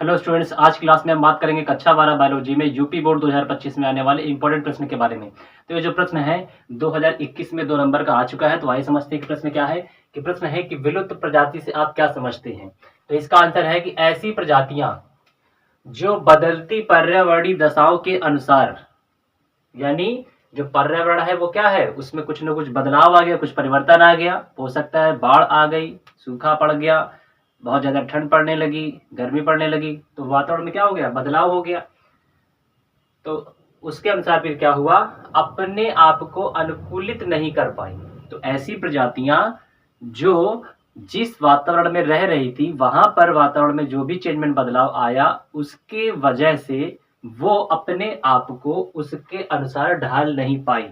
Hello students, आज class में हम बात करेंगे कक्षा 12 बायोलॉजी में यूपी बोर्ड 2025 में आने वाले इंपॉर्टेंट प्रश्न के बारे में। तो ये जो प्रश्न है 2021 में 2 नंबर का आ चुका है। तो आइए समझते हैं कि प्रश्न क्या है। कि प्रश्न है कि विलुप्त प्रजाति से आप क्या समझते हैं। तो इसका आंसर है कि ऐसी प्रजातियां जो बदलती पर्यावरणीय दशाओं के अनुसार, यानी जो पर्यावरण है वो क्या है, उसमें कुछ ना कुछ बदलाव आ गया, कुछ परिवर्तन आ गया। हो सकता है बाढ़ आ गई, सूखा पड़ गया, बहुत ज्यादा ठंड पड़ने लगी, गर्मी पड़ने लगी, तो वातावरण में क्या हो गया, बदलाव हो गया। तो उसके अनुसार फिर क्या हुआ, अपने आप को अनुकूलित नहीं कर पाई। तो ऐसी प्रजातियां जो जिस वातावरण में रह रही थी वहां पर वातावरण में जो भी चेंजमेंट बदलाव आया उसके वजह से वो अपने आप को उसके अनुसार ढाल नहीं पाई।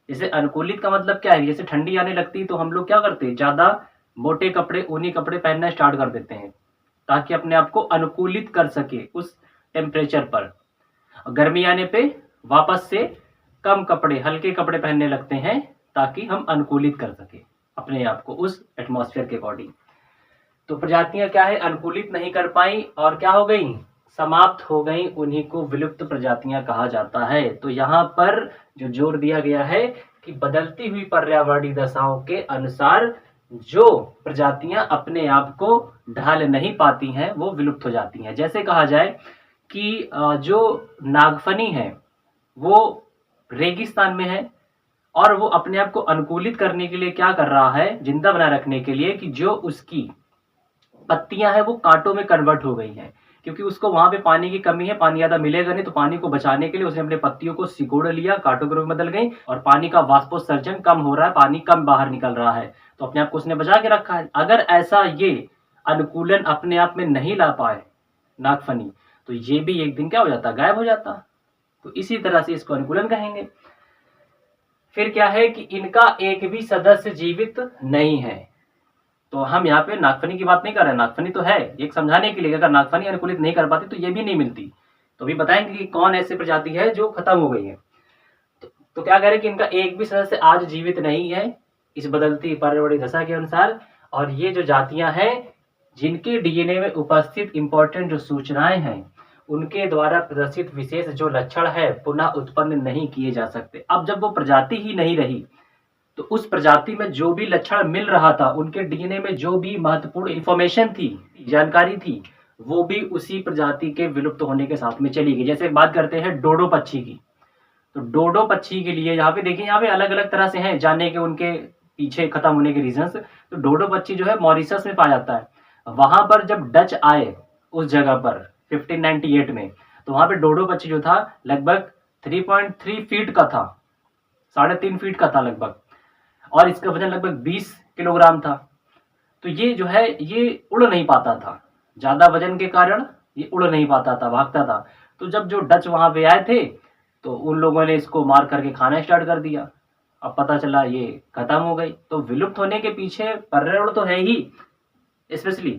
जैसे अनुकूलित का मतलब क्या है, जैसे ठंडी आने लगती तो हम लोग क्या करते हैं, ज्यादा मोटे कपड़े, ऊनी कपड़े पहनना स्टार्ट कर देते हैं ताकि अपने आप को अनुकूलित कर सके उस टेम्परेचर पर। गर्मी आने पे वापस से कम कपड़े, हल्के कपड़े पहनने लगते हैं ताकि हम अनुकूलित कर सके अपने आप को उस एटमॉस्फेयर के अकॉर्डिंग। तो प्रजातियां क्या है, अनुकूलित नहीं कर पाई और क्या हो गई, समाप्त हो गई। उन्हीं को विलुप्त प्रजातियां कहा जाता है। तो यहाँ पर जो जोर दिया गया है कि बदलती हुई पर्यावरणीय दशाओं के अनुसार जो प्रजातियां अपने आप को ढाल नहीं पाती हैं वो विलुप्त हो जाती हैं। जैसे कहा जाए कि जो नागफनी है वो रेगिस्तान में है और वो अपने आप को अनुकूलित करने के लिए क्या कर रहा है, जिंदा बनाए रखने के लिए, कि जो उसकी पत्तियां हैं वो कांटों में कन्वर्ट हो गई हैं, क्योंकि उसको वहां पे पानी की कमी है, पानी ज्यादा मिलेगा नहीं। तो पानी को बचाने के लिए उसने अपने पत्तियों को सिकोड़ लिया, कांटों के रूप में बदल गई और पानी का वाष्पोत्सर्जन कम हो रहा है, पानी कम बाहर निकल रहा है। तो अपने आप को उसने बचा के रखा है। अगर ऐसा ये अनुकूलन अपने आप में नहीं ला पाए नागफनी, तो ये भी एक दिन क्या हो जाता, गायब हो जाता। तो इसी तरह से इसको अनुकूलन कहेंगे। फिर क्या है कि इनका एक भी सदस्य जीवित नहीं है। तो हम यहाँ पे नागफनी की बात नहीं कर रहे हैं, नागफनी तो है, एक समझाने के लिए, अगर नागफनी अनुकूलित नहीं कर पाती तो ये भी नहीं मिलती। तो अभी बताएंगे कि कौन ऐसी प्रजाति है जो खत्म हो गई है। तो क्या कह रहे हैं कि इनका एक भी सदस्य आज जीवित नहीं है इस बदलती पर्यावरणीय दशा के अनुसार। और ये जो जातियां हैं जिनके डीएनए में उपस्थित इंपॉर्टेंट जो सूचनाएं हैं उनके द्वारा प्रदर्शित विशेष जो लक्षण है पुनः उत्पन्न नहीं किए जा सकते। अब जब वो प्रजाति ही नहीं रही तो उस प्रजाति में जो भी लक्षण मिल रहा था, उनके डीएनए में जो भी महत्वपूर्ण इंफॉर्मेशन थी, जानकारी थी, वो भी उसी प्रजाति के विलुप्त होने के साथ में चली गई। जैसे बात करते हैं डोडो पक्षी की। तो डोडो पक्षी के लिए यहाँ पे देखिए, यहाँ पे अलग अलग तरह से हैं जानने के उनके पीछे खत्म होने के रीजंस। तो डोडो पक्षी जो है मॉरिशस में पाया जाता है। वहां पर जब डच आए उस जगह पर 1598 में, तो वहां पे डोडो पक्षी जो था लगभग 3.3 फीट का था, 3.5 फीट का था लगभग, और इसका वजन लगभग 20 किलोग्राम था। तो ये जो है ये उड़ नहीं पाता था, ज्यादा वजन के कारण ये उड़ नहीं पाता था, भागता था। तो जब जो डच वहां पे आए थे तो उन लोगों ने इसको मार करके खाना स्टार्ट कर दिया। अब पता चला ये खत्म हो गई। तो विलुप्त होने के पीछे पर्यावरण तो है ही, स्पेशली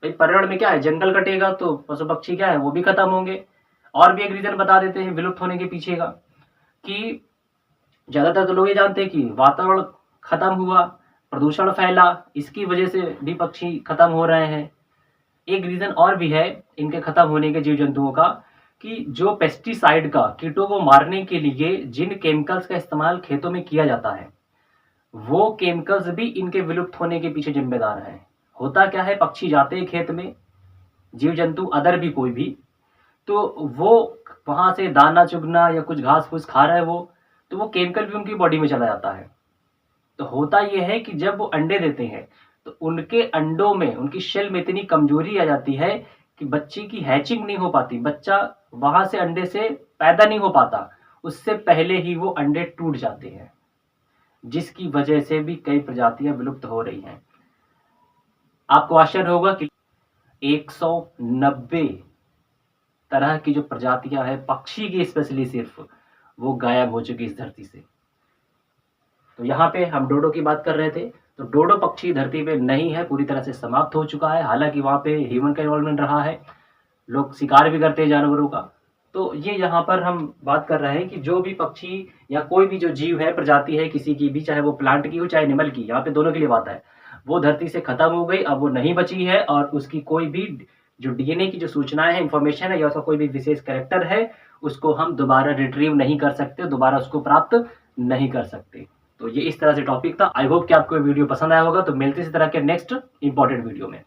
भाई पर्यावरण में क्या है, जंगल कटेगा तो पशु पक्षी क्या है वो भी खत्म होंगे। और भी एक रीजन बता देते हैं विलुप्त होने के पीछे का, कि ज्यादातर तो लोग ये जानते हैं कि वातावरण खत्म हुआ, प्रदूषण फैला, इसकी वजह से भी पक्षी खत्म हो रहे हैं। एक रीजन और भी है इनके खत्म होने के जीव जंतुओं का, कि जो पेस्टिसाइड का, कीटों को मारने के लिए जिन केमिकल्स का इस्तेमाल खेतों में किया जाता है, वो केमिकल्स भी इनके विलुप्त होने के पीछे जिम्मेदार हैं। होता क्या है, पक्षी जाते हैं खेत में, जीव जंतु अदर भी कोई भी, तो वो वहां से दाना चुगना या कुछ घास फूस खा रहा है वो, तो वो केमिकल भी उनकी बॉडी में चला जाता है। तो होता यह है कि जब वो अंडे देते हैं तो उनके अंडों में, उनकी शेल में इतनी कमजोरी आ जाती है कि बच्चे की हैचिंग नहीं हो पाती, बच्चा वहां से अंडे से पैदा नहीं हो पाता, उससे पहले ही वो अंडे टूट जाते हैं, जिसकी वजह से भी कई प्रजातियां विलुप्त हो रही हैं। आपको आश्चर्य होगा कि 190 तरह की जो प्रजातियां हैं पक्षी की, स्पेशली सिर्फ, वो गायब हो चुकी इस धरती से। तो यहाँ पे हम डोडो की बात कर रहे थे। तो डोडो पक्षी धरती पे नहीं है, पूरी तरह से समाप्त हो चुका है। हालांकि वहाँ पे ह्यूमन का इन्वॉल्वमेंट रहा है, लोग शिकार भी करते हैं जानवरों का। तो ये यहाँ पर हम बात कर रहे हैं कि जो भी पक्षी या कोई भी जो जीव है, प्रजाति है किसी की भी, चाहे वो प्लांट की हो चाहे एनिमल की, यहाँ पे दोनों के लिए बात है, वो धरती से खत्म हो गई, अब वो नहीं बची है और उसकी कोई भी जो डीएनए की जो सूचनाएं हैं, इंफॉर्मेशन है या उसका कोई भी विशेष कैरेक्टर है, उसको हम दोबारा रिट्रीव नहीं कर सकते, दोबारा उसको प्राप्त नहीं कर सकते। तो ये इस तरह से टॉपिक था। आई होप कि आपको वीडियो पसंद आया होगा। तो मिलते इसी तरह के नेक्स्ट इंपॉर्टेंट वीडियो में।